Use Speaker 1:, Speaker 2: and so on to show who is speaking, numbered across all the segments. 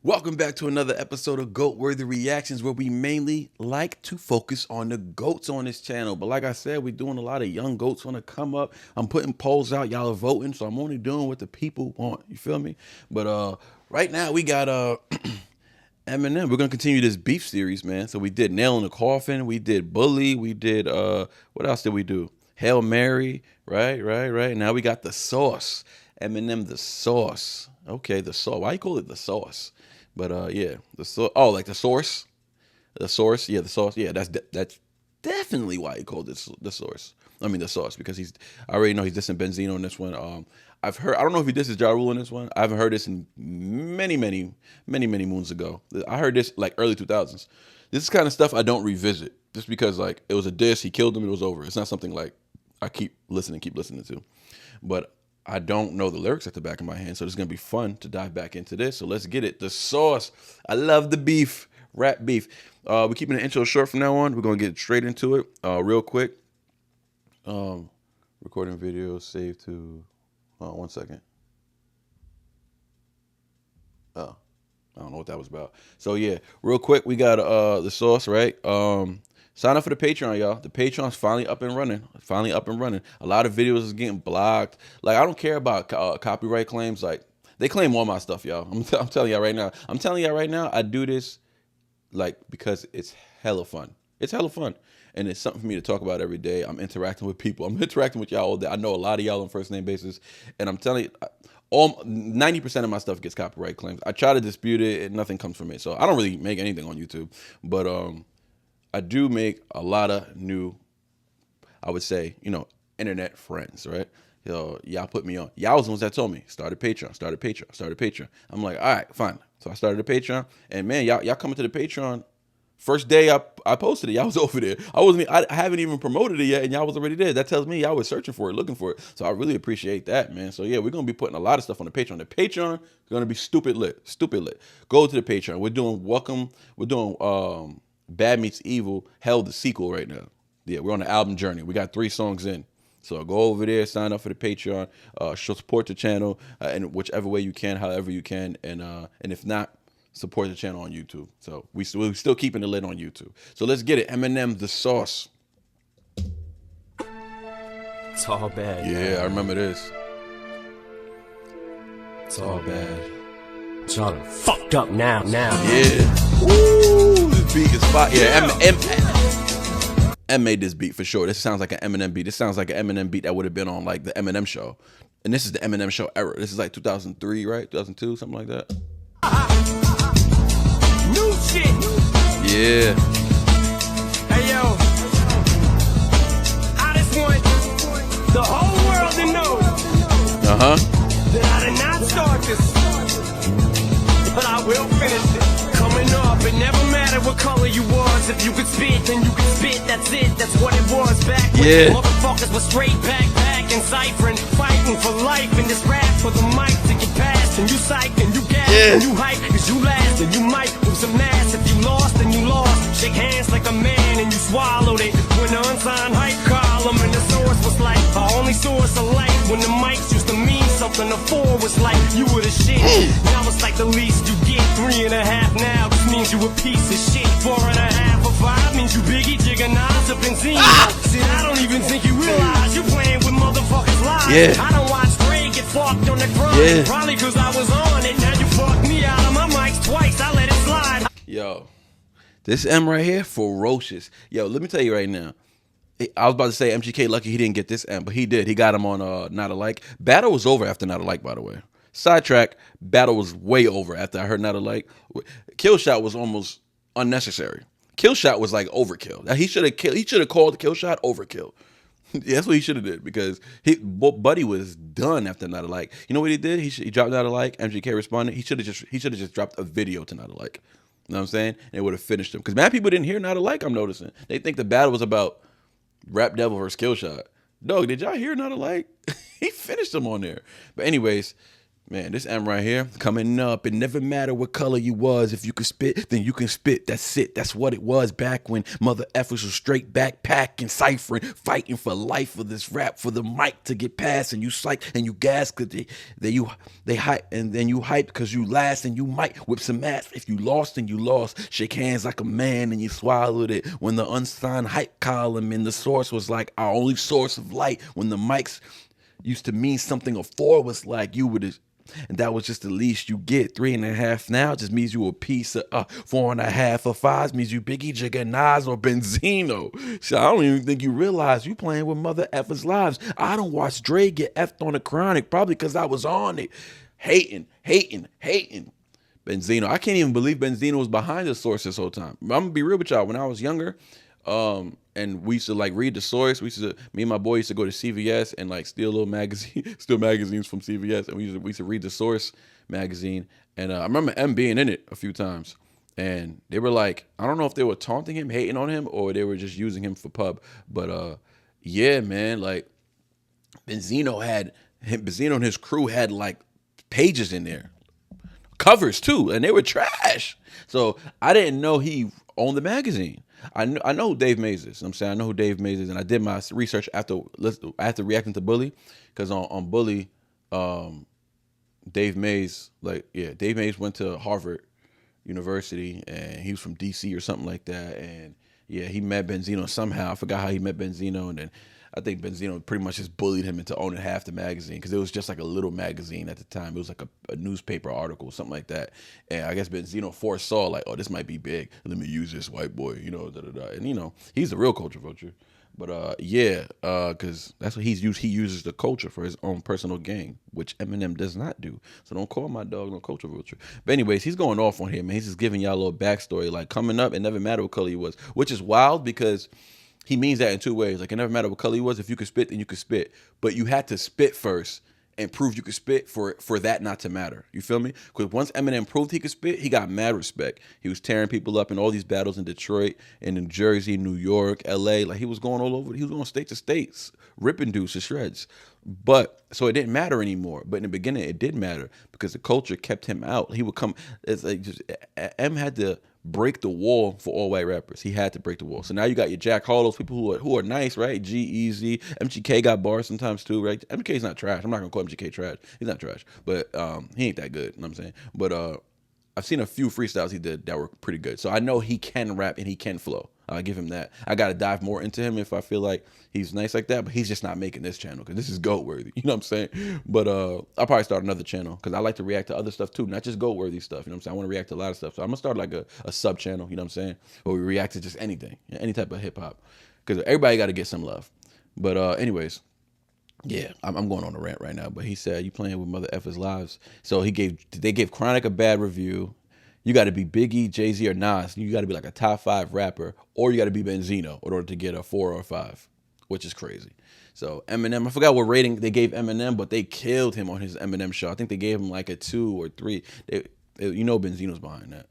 Speaker 1: Welcome back to another episode of Goat Worthy Reactions, where we mainly like to focus on the goats on this channel. But like I said, we're doing a lot of young goats want to come up. I'm putting polls out, y'all are voting, so I'm only doing what the people want. You feel me? But right now we got Eminem. We're gonna continue this beef series, man. So we did Nail in the Coffin, we did Bully, we did what else did we do? Hail Mary, right. Now we got the sauce. Eminem the sauce. Okay, the sauce. Why you call it the sauce? But yeah, the sauce. Oh, like the source, the source. Yeah, the sauce. Yeah, that's definitely why he called it the source. I mean the sauce because I already know he's dissing Benzino in this one. I've heard. I don't know if he disses Ja Rule in this one. I haven't heard this in many moons ago. I heard this like early 2000s. This is kind of stuff I don't revisit just because like it was a diss. He killed him. It was over. It's not something like I keep listening to. But I don't know the lyrics at the back of my hand, so it's gonna be fun to dive back into this. So let's get it. The sauce. I love the beef, rap beef. We're keeping the intro short from now on. We're gonna get straight into it, real quick. Recording video, save to. 1 second. Oh, I don't know what that was about. So yeah, real quick, we got the sauce, right? Sign up for the Patreon, y'all. The Patreon's finally up and running. A lot of videos is getting blocked. Like, I don't care about copyright claims. Like, they claim all my stuff, y'all. I'm telling y'all right now. I do this, like, because it's hella fun. And it's something for me to talk about every day. I'm interacting with people. I'm interacting with y'all all day. I know a lot of y'all on first name basis. And I'm telling you, 90% of my stuff gets copyright claims. I try to dispute it, and nothing comes from it. So I don't really make anything on YouTube. But, I do make a lot of new, I would say, internet friends, right? Y'all put me on. Y'all was the ones that told me, start a Patreon. I'm like, all right, fine. So I started a Patreon, and man, y'all coming to the Patreon. First day I posted it, y'all was over there. I haven't even promoted it yet, and y'all was already there. That tells me y'all was searching for it, looking for it. So I really appreciate that, man. So yeah, we're gonna be putting a lot of stuff on the Patreon. The Patreon is gonna be stupid lit. Go to the Patreon. We're doing Bad Meets Evil, Hell the sequel right now. Yeah, we're on the album journey. We got 3 songs in. So go over there, sign up for the Patreon, support the channel in whichever way you can, however you can, and if not, support the channel on YouTube. So we're still keeping the lid on YouTube. So let's get it. Eminem, the sauce.
Speaker 2: It's all bad.
Speaker 1: Yeah, man. I remember this.
Speaker 2: It's all bad. It's all fucked up now.
Speaker 1: Yeah. Woo! This beat is fire. Yeah, M made this beat for sure. This sounds like an Eminem beat. This sounds like an Eminem beat that would have been on like the Eminem show. And this is the Eminem show era. This is like 2003, right? 2002, something like that.
Speaker 2: New shit.
Speaker 1: Yeah.
Speaker 2: Hey yo. I just want the whole world to know. That I did not start this, but I will finish it. Coming up, it never mattered what color you was. If you could spit, then you could spit. That's it. That's what it was back when motherfuckers were straight back and ciphering, fighting for life in this rap for the mic to get past. And you psych and you gas and you hype, cause you last and you might with some ass. If you lost, then you lost. Shake hands like a man and you swallowed it. When the unsigned hype column and the source was like our only source of light. When the mics used to mean something, the 4 was like you were the shit. Now it's like the least you get. 3.5 now, this means you a piece of shit. 4.5 or 5 means you Biggie, Jigga, Nas, or Benzino. See, I don't even think you realize you're playing with motherfuckers' lives.
Speaker 1: Yeah.
Speaker 2: I don't watch Dre get fucked on the grind. Probably cause I was on it. Now you fucked me out of my mics twice. I let it slide.
Speaker 1: Yo, this M right here, ferocious. Yo, let me tell you right now. I was about to say MGK lucky he didn't get this M, but he did. He got him on Not Alike. Battle was over after Not Alike, by the way. Sidetrack, battle was way over after I heard Not Alike. Kill Shot was almost unnecessary. Kill Shot was like overkill. He should have called Kill Shot overkill. That's what he should have did because Buddy was done after Not Alike. You know what he did? He dropped Not Alike. MGK responded. He should have just dropped a video to Not Alike. You know what I'm saying? And it would have finished him. Because mad people didn't hear Not Alike, I'm noticing. They think the battle was about Rap Devil versus Kill Shot. Dog, did y'all hear Not Alike? He finished him on there. But anyways, Man, this M right here, coming up. It never matter what color you was. If you could spit, then you can spit. That's it. That's what it was back when mother effers was straight backpacking, ciphering, fighting for life for this rap, for the mic to get past. And you psych and you gas because they hype. And then you hype because you last and you might whip some ass. If you lost, then you lost. Shake hands like a man and you swallowed it. When the unsigned hype column in the source was like our only source of light. When the mics used to mean something a four was like, you would have. And that was just the least you get. 3.5 now just means you a piece of 4.5 or 5 means you Biggie, Jigga, Nas, or Benzino. So I don't even think you realize you playing with mother effers' lives. I don't watch Dre get effed on the Chronic, probably because I was on it. Hating. Benzino. I can't even believe Benzino was behind the source this whole time. I'm gonna be real with y'all. When I was younger, and we used to like read the source. Me and my boy used to go to CVS and like steal little steal magazines from CVS, and we used to read the source magazine. And I remember M being in it a few times, and they were like, I don't know if they were taunting him, hating on him, or they were just using him for pub. But yeah, man, like Benzino and his crew had like pages in there, covers too, and they were trash. So I didn't know he owned the magazine. I know who Dave Mays is. I'm saying I know who Dave Mays is, and I did my research after reacting to Bully, because on Bully, Dave Mays went to Harvard University, and he was from DC or something like that, and yeah, he met Benzino somehow. I forgot how he met Benzino, and then I think Benzino pretty much just bullied him into owning half the magazine, because it was just like a little magazine at the time. It was like a newspaper article, something like that. And I guess Benzino foresaw like, oh, this might be big. Let me use this white boy, And he's a real culture vulture. But because that's what he's used. He uses the culture for his own personal gain, which Eminem does not do. So don't call my dog no culture vulture. But anyways, he's going off on here, man. He's just giving y'all a little backstory. Like, coming up, it never mattered what color he was, which is wild because he means that in two ways. Like, it never mattered what color he was. If you could spit, then you could spit. But you had to spit first and prove you could spit for that not to matter. You feel me? Because once Eminem proved he could spit, he got mad respect. He was tearing people up in all these battles in Detroit, in New Jersey, New York, LA. Like, he was going all over. He was going state to states, ripping dudes to shreds. But so it didn't matter anymore. But in the beginning, it did matter because the culture kept him out. He would come. It's like M had to break the wall for all white rappers. He had to break the wall. So now you got your Jack Harlows, people who are nice, right? G-Eazy, MGK got bars sometimes too, right? MGK's not trash. I'm not gonna call MGK trash. He's not trash, but he ain't that good. You know what I'm saying? But I've seen a few freestyles he did that were pretty good. So I know he can rap and he can flow. I'll give him that. I got to dive more into him if I feel like he's nice like that, but he's just not making this channel because this is GOAT worthy. You know what I'm saying? But I'll probably start another channel because I like to react to other stuff too, not just GOAT worthy stuff. You know what I'm saying? I want to react to a lot of stuff. So I'm going to start like a sub channel, you know what I'm saying? Where we react to just anything, any type of hip hop, because everybody got to get some love. But anyways, yeah, I'm going on a rant right now. But he said, you playing with mother effers' lives. So they gave Chronic a bad review. You got to be Biggie, Jay-Z, or Nas. You got to be like a top 5 rapper, or you got to be Benzino in order to get a 4 or 5, which is crazy. So Eminem, I forgot what rating they gave Eminem, but they killed him on his Eminem show. I think they gave him like a 2 or 3. Benzino's behind that.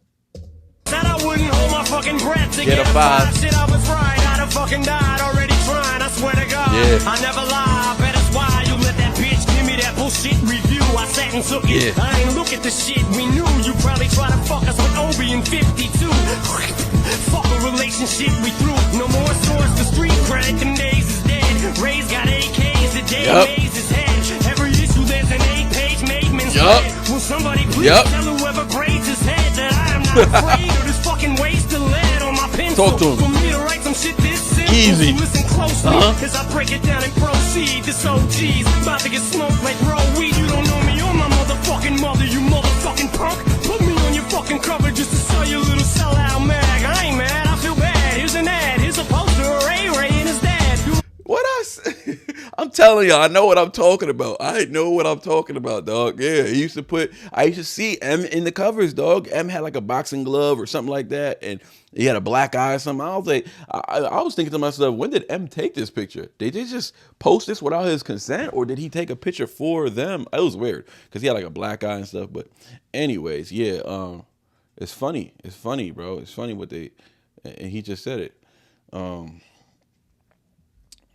Speaker 2: Said I wouldn't hold my fucking breath to get a 5. Shit, I was right. I'd have fucking died already trying. I swear to God, yeah. I never lie. Bet it's why you let that bitch give me that bullshit review. I sat and took it. Yeah. I ain't look at the shit we knew. You probably try to fuck us with Obi in 52. Fuck a relationship we threw. No more source for street cred. Them days is dead. Ray's got AKs. The day Mays his head. Every issue there's an 8-page made men's head. Will somebody please tell whoever grades his head that I am not afraid of this fucking waste of lead on my pencil.
Speaker 1: Talk to him.
Speaker 2: For me to write some shit this simple.
Speaker 1: Easy.
Speaker 2: So listen closely as I break it down and proceed. This OG's about to get smoked like raw weed. You don't know me or my motherfucking mother, you motherfucking punk. Put me on your fucking cover just to sell your little sellout mag. I ain't mad, I feel bad. Here's an ad, here's a poster of Ray and his dad.
Speaker 1: I'm telling y'all, I know what I'm talking about. I know what I'm talking about, dog. Yeah, I used to see M in the covers, dog. M had like a boxing glove or something like that, and he had a black eye or something. I was thinking to myself, when did M take this picture? Did they just post this without his consent, or did he take a picture for them? It was weird because he had like a black eye and stuff. But anyways, yeah, it's funny. It's funny, bro. It's funny and he just said it.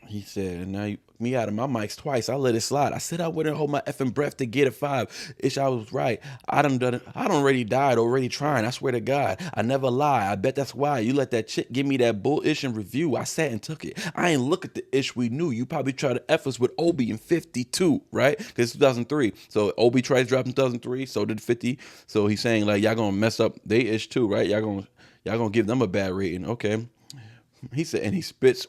Speaker 1: He said, and now me out of my mics twice. I let it slide. I said I wouldn't hold my effing breath to get a 5. Ish, I was right. I done done it. I done already died, already trying. I swear to God, I never lie. I bet that's why you let that chick give me that bullish in review. I sat and took it. I ain't look at the ish we knew. You probably tried to F us with Obi in 52, right? Because 2003. So Obi tried to drop in 2003. So did 50. So he's saying like y'all gonna mess up they ish too, right? Y'all gonna give them a bad rating, okay? He said, and he spits.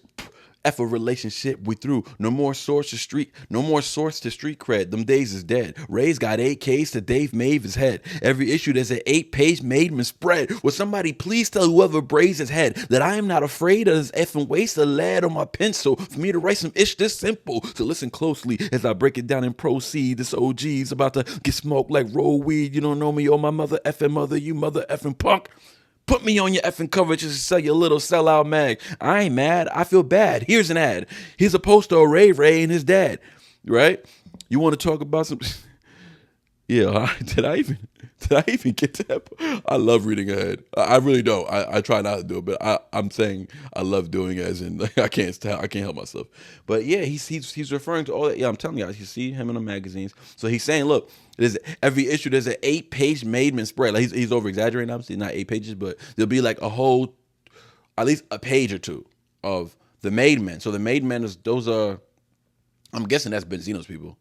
Speaker 1: F a relationship we through. No more source to street cred. Them days is dead. Ray's got 8Ks to Dave Mave's head. Every issue there's an 8-page Maidman spread. Will somebody please tell whoever braids his head that I am not afraid of this effing waste of lead on my pencil for me to write some ish this simple. So listen closely as I break it down and proceed. This OG's about to get smoked like roll weed. You don't know me, oh my mother effing mother, you mother effing punk. Put me on your effing cover just to sell your little sellout mag. I ain't mad. I feel bad. Here's an ad. Here's a poster of Ray and his dad. Right? You want to talk about some... Yeah, did I even get to that? I love reading ahead. I really don't. I try not to do it, but I'm saying I love doing it as in like, I can't help myself. But yeah, he's referring to all that. Yeah, I'm telling you, you see him in the magazines. So he's saying, look, there's every issue there's an 8-page Maidman spread. Like he's over exaggerating, obviously, not 8 pages, but there'll be like a whole, at least a page or two of the Maidmen. So the Maidmen is those are, I'm guessing that's Benzino's people,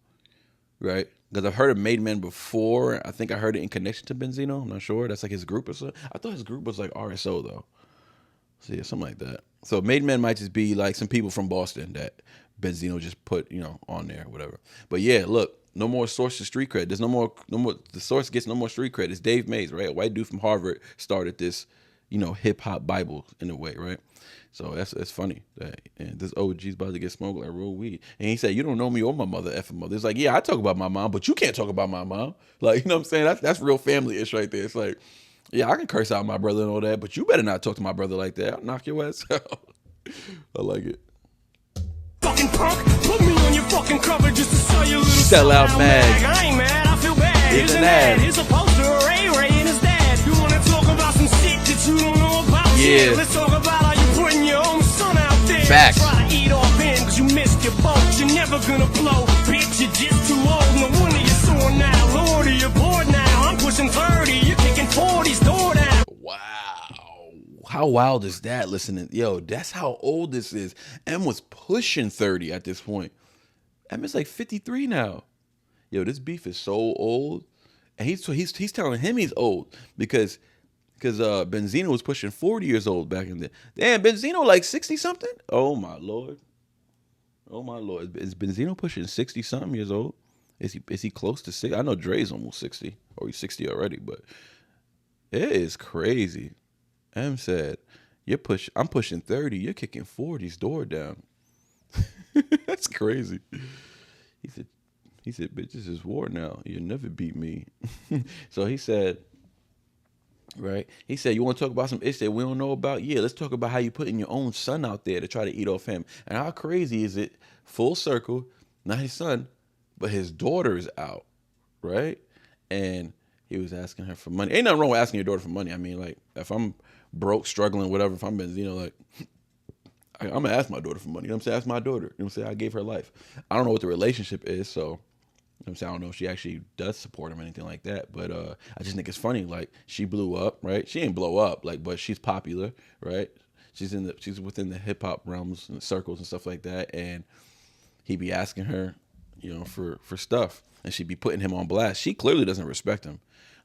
Speaker 1: right? Because I've heard of Maidmen before. I think I heard it in connection to Benzino. I'm not sure. That's like his group or something. I thought his group was like RSO though. So yeah, something like that. So Maidmen might just be like some people from Boston that Benzino just put, on there or whatever. But yeah, look, no more source to street cred. There's no more, the source gets no more street cred. It's Dave Mays, right? A white dude from Harvard started this, hip hop Bible in a way, right? So that's funny. And this OG's about to get smoked like real weed. And he said, you don't know me or my mother, effing mother. It's like, yeah, I talk about my mom, but you can't talk about my mom. Like, you know what I'm saying? That's real family-ish right there. It's like, yeah, I can curse out my brother and all that, but you better not talk to my brother like that. I'll knock your ass out. I like it.
Speaker 2: Fucking punk, put me on your fucking cover just to sell you a little
Speaker 1: sellout mag.
Speaker 2: I ain't mad, I feel bad.
Speaker 1: Here's an ad.
Speaker 2: Here's a poster of Ray and his dad. You wanna talk about some shit that you don't know about?
Speaker 1: Yeah.
Speaker 2: Let's talk about how you putting your own son out there.
Speaker 1: Facts.
Speaker 2: Try to eat off in cause you missed your boat. You're never gonna blow. Bitch, you're just too old. No wonder you're sore now. Lord, you're bored now. I'm pushing 30. You're kicking 40's door down.
Speaker 1: Wow. How wild is that? Listening, yo, that's how old this is. M was pushing 30 at this point. M is like 53 now. Yo, this beef is so old, and he's telling him he's old because Benzino was pushing 40 years old back in the. Damn, Benzino like 60 something. Oh my lord. Is Benzino pushing 60 something years old? Is he close to 60? I know Dre's almost 60, or he's 60 already, but it is crazy. M said, I'm pushing 30, you're kicking 40's door down. That's crazy. He said, bitch, this is war now. You'll never beat me. So he said, right? He said, you want to talk about some ish that we don't know about? Yeah, let's talk about how you putting your own son out there to try to eat off him. And how crazy is it? Full circle, not his son, but his daughter is out, right? And he was asking her for money. Ain't nothing wrong with asking your daughter for money. I mean, like, if I'm broke, struggling, whatever, if I'm Benzino, like, I'm going to ask my daughter for money. You know what I'm saying? Ask my daughter. You know what I'm saying? I gave her life. I don't know what the relationship is, so, you know what I'm saying? I don't know if she actually does support him or anything like that, but I just think it's funny. Like, she blew up, right? She ain't blow up, like, but she's popular, right? She's within the hip-hop realms and circles and stuff like that, and he be asking her, for stuff, and she be putting him on blast. She clearly doesn't respect him.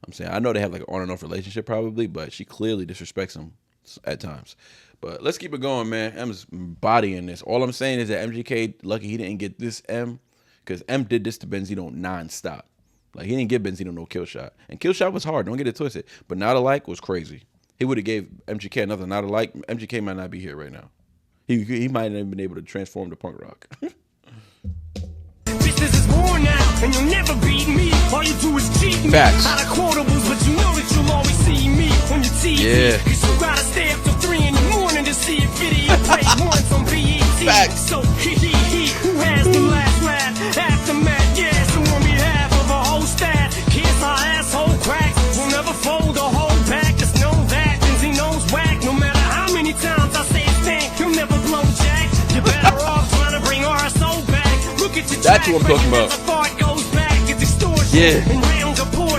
Speaker 1: I'm saying, I know they have like an on and off relationship probably, but she clearly disrespects him at times. But let's keep it going, man. M's bodying this. All I'm saying is that MGK, lucky he didn't get this M, because M did this to Benzino nonstop. Like, he didn't give Benzino no kill shot. And kill shot was hard, don't get it twisted. But not alike was crazy. He would have gave MGK another not alike. MGK might not be here right now. He might not have been able to transform to punk rock.
Speaker 2: This is war now, and you'll never beat me. All you do is cheat me.
Speaker 1: Facts.
Speaker 2: Out of quotables, but you know that you'll always see me on your TV.
Speaker 1: Yeah.
Speaker 2: Cause you gotta stay up till 3 in the morning to see a video play once on BET.
Speaker 1: Facts.
Speaker 2: So, who has the last laugh? Aftermath, yeah, so on behalf of a whole staff, kiss our asshole cracks. We'll never fold or hold back, just know that Benzino's whack. No matter how many times I say it's stank, you'll never blow jack. You're better off trying to bring our soul back.
Speaker 1: That's what I'm talking about. Yeah.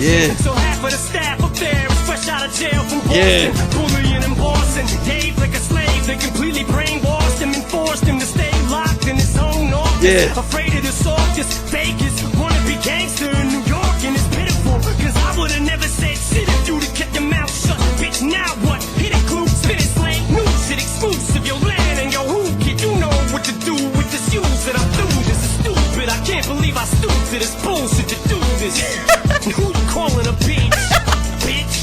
Speaker 1: Yeah.
Speaker 2: So half of the staff up there is fresh out of jail from Boston.
Speaker 1: Yeah.
Speaker 2: Bullying in Boston. Dave like a slave. They completely brainwashed him and forced him to stay locked in his own office.
Speaker 1: Yeah.
Speaker 2: Afraid of the softest, fakest. Wanna be gangster in New York and it's pitiful. Cause I would've never said shit if you'd have kept your mouth shut. Bitch, now what? Hit it, glue, spit it, slang, new shit exclusive. Your land and your who, kid, you know what to do with the shoes that I'm through. This is stupid. I can't believe I stooped to this bullshit to do this. Who you calling a bitch? Bitch.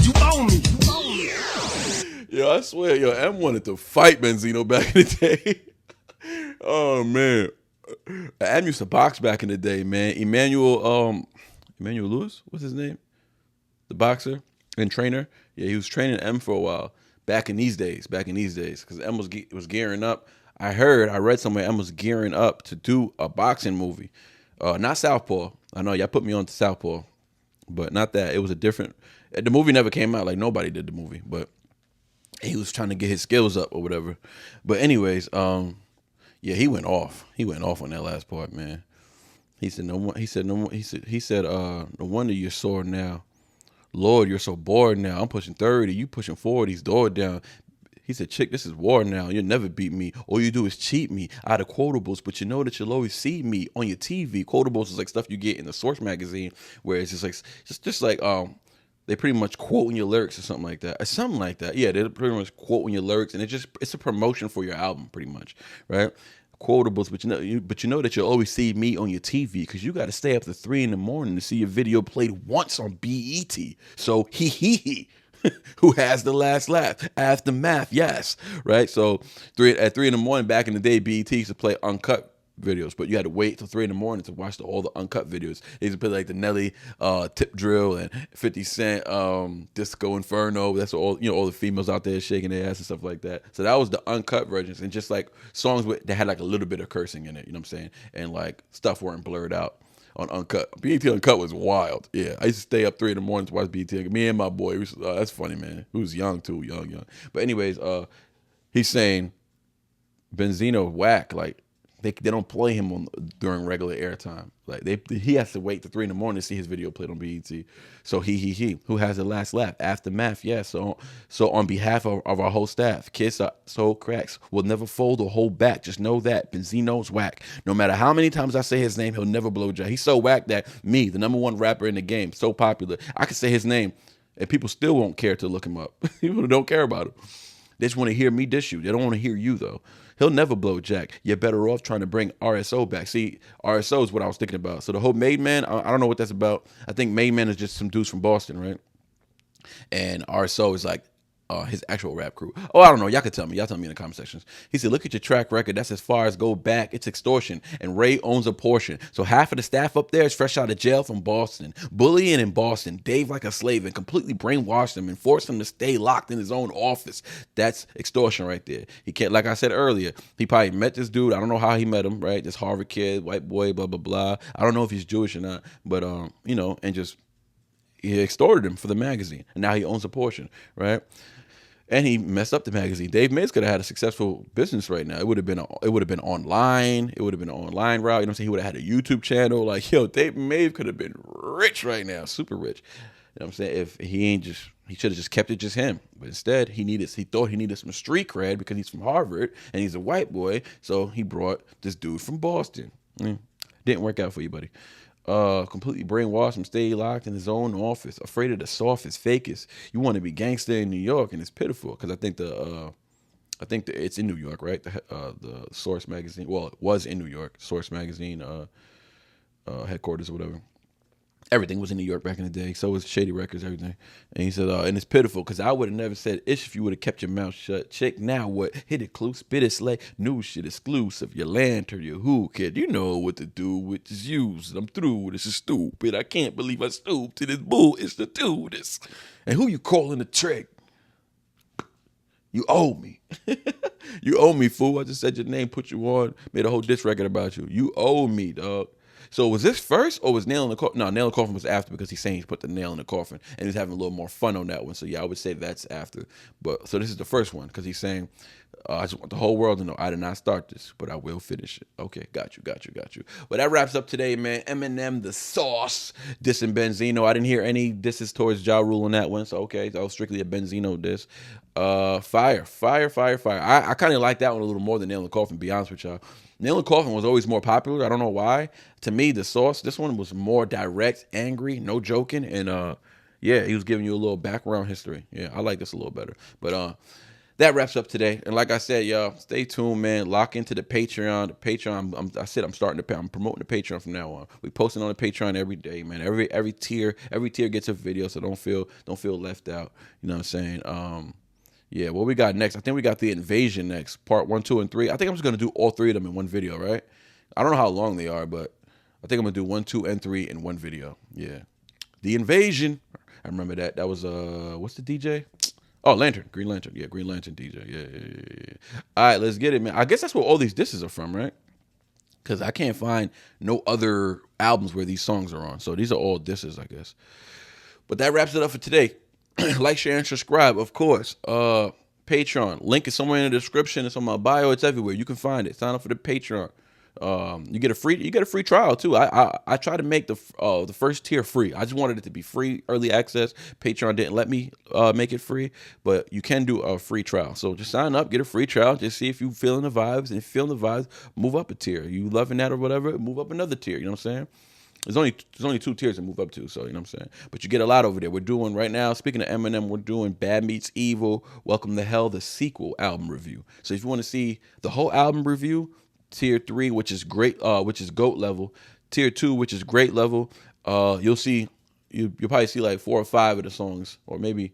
Speaker 2: You owe me.
Speaker 1: Yo, I swear, yo, M wanted to fight Benzino back in the day. Oh man, M used to box back in the day, man. Emmanuel Lewis, what's his name? The boxer and trainer. Yeah, he was training M for a while back in these days. Because M was gearing up. I read somewhere M was gearing up to do a boxing movie. Not Southpaw. I know y'all put me on to Southpaw, but not that. It was a different. The movie never came out. Like nobody did the movie, but he was trying to get his skills up or whatever. But anyways, yeah, he went off. He went off on that last part, man. He said no wonder you're sore now. Lord, you're so bored now. I'm pushing 30, you pushing 40s, door down. He said, chick, this is war now. You'll never beat me. All you do is cheat me out of quotables, but you know that you'll always see me on your TV. Quotables is like stuff you get in the Source magazine, where it's just like they pretty much quoting your lyrics or something like that. Yeah, they're pretty much quoting your lyrics, and it's a promotion for your album, pretty much, right? Quotables, but you know that you'll always see me on your TV because you got to stay up to 3 a.m. to see your video played once on BET. So he. Who has the last laugh? Aftermath, yes, right. So at 3 a.m. back in the day, BET used to play uncut videos, but you had to wait till 3 a.m. to watch all the uncut videos. They used to play like the Nelly Tip Drill and 50 Cent Disco Inferno. That's all all the females out there shaking their ass and stuff like that. So that was the uncut versions, and just like songs that had like a little bit of cursing in it. You know what I'm saying? And like stuff weren't blurred out. On Uncut. BET Uncut was wild. Yeah, I used to stay up 3 a.m. to watch BET. Me and my boy. That's funny, man. He was young too, young. But anyways, he's saying Benzino whack. Like they don't play him during regular airtime. Like he has to wait till 3 a.m. to see his video played on BET. So he who has the last laugh? Aftermath, yeah. So on behalf of our whole staff, Kiss Soul Cracks will never fold or hold back. Just know that Benzino's whack. No matter how many times I say his name, he'll never blow dry. He's so whack that me, the #1 rapper in the game, so popular, I can say his name and people still won't care to look him up. People don't care about him. They just want to hear me dish you. They don't want to hear you though. He'll never blow jack. You're better off trying to bring RSO back. See, RSO is what I was thinking about. So the whole Made Man, I don't know what that's about. I think Made Man is just some dudes from Boston, right? And RSO is like his actual rap crew. Oh, I don't know. Y'all can tell me. Y'all tell me in the comment sections. He said, look at your track record. That's as far as go back. It's extortion. And Ray owns a portion. So half of the staff up there is fresh out of jail from Boston. Bullying in Boston. Dave like a slave and completely brainwashed him and forced him to stay locked in his own office. That's extortion right there. He can't, like I said earlier, he probably met this dude. I don't know how he met him, right? This Harvard kid, white boy, blah, blah, blah. I don't know if he's Jewish or not, but, and just he extorted him for the magazine. And now he owns a portion, right? And he messed up the magazine. Dave Mays could have had a successful business right now. It would have been online. It would have been an online route. You know what I'm saying? He would have had a YouTube channel. Like, yo, Dave Mays could have been rich right now, super rich. You know what I'm saying? If he should have just kept it just him. But instead, he thought he needed some street cred because he's from Harvard and he's a white boy. So he brought this dude from Boston. Didn't work out for you, buddy. Completely brainwashed him, stay locked in his own office, afraid of the softest, fakest. You want to be gangster in New York, and it's pitiful because I think it's in New York, right? The Source magazine. Well, it was in New York, Source magazine headquarters or whatever. Everything was in New York back in the day. So was Shady Records, everything. And he said, and it's pitiful because I would have never said ish if you would have kept your mouth shut. Check now what? Hit it, clue, spit it, slay. New shit exclusive. Your lantern, your who, kid. You know what to do with this use. I'm through. This is stupid. I can't believe I stooped to this bull. It's to do this. And who you calling a trick? You owe me. You owe me, fool. I just said your name, put you on, made a whole diss record about you. You owe me, dog. So was this first or was Nail in the Coffin? No, Nail in the Coffin was after because he's saying he put the nail in the coffin and he's having a little more fun on that one. So yeah, I would say that's after. But so this is the first one because he's saying, I just want the whole world to know I did not start this, but I will finish it. Okay, got you. But that wraps up today, man. Eminem, the sauce, dissing Benzino. I didn't hear any disses towards Ja Rule on that one, so okay, that was strictly a Benzino diss. Fire. I kind of like that one a little more than Nail in the Coffin, to be honest with y'all. Nail in the Coffin was always more popular. I don't know why. To me, the sauce, this one was more direct, angry, no joking, and yeah, he was giving you a little background history. Yeah, I like this a little better. But that wraps up today. And like I said, y'all, stay tuned, man. Lock into the Patreon. The Patreon, I'm promoting the Patreon from now on. We posting on the Patreon every day, man. Every tier gets a video, so don't feel left out. You know what I'm saying? Yeah, what we got next? I think we got the Invasion next, part 1, 2, and 3. I think I'm just gonna do all 3 of them in one video, right? I don't know how long they are, but I think I'm gonna do 1, 2, and 3 in one video. Yeah, the Invasion. I remember that. That was what's the DJ? Oh, Lantern, Green Lantern. Yeah, Green Lantern DJ. Yeah. All right, let's get it, man. I guess that's where all these disses are from, right? Because I can't find no other albums where these songs are on. So these are all disses, I guess. But that wraps it up for today. Like, share, and subscribe, of course. Patreon. Link is somewhere in the description. It's on my bio. It's everywhere. You can find it. Sign up for the Patreon. You get a free trial too. I try to make the first tier free. I just wanted it to be free, early access. Patreon didn't let me make it free, but you can do a free trial. So just sign up, get a free trial, just see if you feeling the vibes. And if you feeling the vibes, move up a tier. You loving that or whatever, move up another tier. You know what I'm saying? There's only 2 tiers to move up to, so you know what I'm saying. But you get a lot over there. We're doing right now. Speaking of Eminem, we're doing Bad Meets Evil, Welcome to Hell, the sequel album review. So if you want to see the whole album review, tier 3, which is great, which is GOAT level, tier 2, which is great level, you'll probably see like 4 or 5 of the songs, or maybe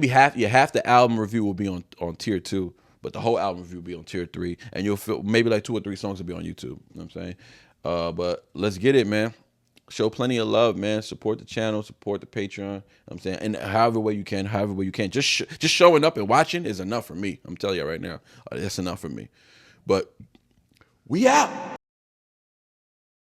Speaker 1: half the album review will be on tier 2, but the whole album review will be on tier 3, and you'll feel maybe like 2 or 3 songs will be on YouTube. You know what I'm saying? But let's get it, man. Show plenty of love, man. Support the channel, support the Patreon. You know what I'm saying, and however way you can. Just showing up and watching is enough for me. I'm telling you right now, that's enough for me. But we out.